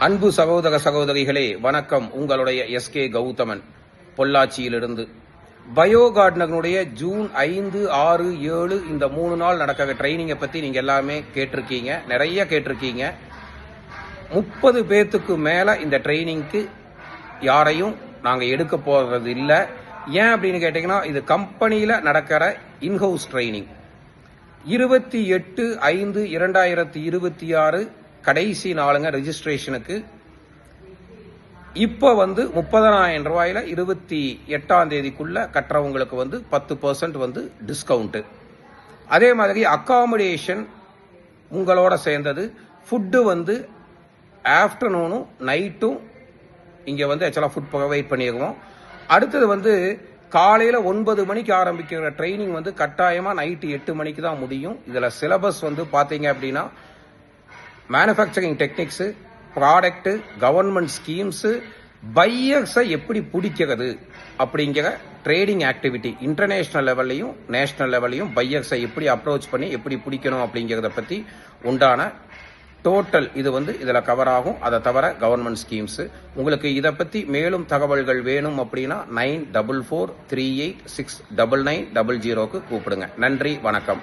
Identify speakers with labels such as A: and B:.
A: அன்பு சகோதர சகோதரிகளே வணக்கம். உங்களுடைய எஸ்கே கௌதமன் பொள்ளாச்சியிலிருந்து. பயோ கார்டனருடைய ஜூன் 5, 6, 7 இந்த 3 நாள் நடக்கிற ட்ரைனிங்கை பற்றி நீங்கள் எல்லாமே கேட்டிருக்கீங்க, நிறைய கேட்டிருக்கீங்க. 30 பேர்த்துக்கு மேலே இந்த ட்ரைனிங்க்கு யாரையும் நாங்கள் எடுக்க போகிறது இல்லை. ஏன் அப்படின்னு கேட்டிங்கன்னா, இது கம்பெனியில் நடக்கிற இன்ஹவுஸ் ட்ரைனிங். 28/5/2026 கடைசி நாளுங்க ரெஜிஸ்ட்ரேஷனுக்கு. இப்போ 30,000 ரூபாயில 28ஆம் தேதிக்குள்ள கட்டுறவங்களுக்கு 10% டிஸ்கவுண்ட். அதே மாதிரி அகாமடேஷன் உங்களோட சேர்ந்தது. ஃபுட்டு ஆஃப்டர்நூனும் நைட்டும் இங்கே ஆக்சுவலாக ஃபுட் ப்ரொவைட் பண்ணிடுவோம். அடுத்தது காலையில் 9 மணிக்கு ஆரம்பிக்கிற ட்ரைனிங் கட்டாயமாக நைட்டு 8 மணிக்கு தான் முடியும். இதில் சிலபஸ் பார்த்தீங்க அப்படின்னா manufacturing techniques, product, government schemes, பையர்ஸை எப்படி பிடிக்கிறது அப்படிங்கிற ட்ரேடிங் ஆக்டிவிட்டி, இன்டர்நேஷ்னல் லெவல்லையும் நேஷனல் லெவல்லையும் பையர்ஸை எப்படி அப்ரோச் பண்ணி எப்படி பிடிக்கணும் அப்படிங்கிறத பற்றி உண்டான டோட்டல் இது இதில் கவர் ஆகும். அதை தவிர கவர்மெண்ட் ஸ்கீம்ஸு. உங்களுக்கு இதை பற்றி மேலும் தகவல்கள் வேணும் அப்படின்னா 9443869900க்கு கூப்பிடுங்க. நன்றி, வணக்கம்.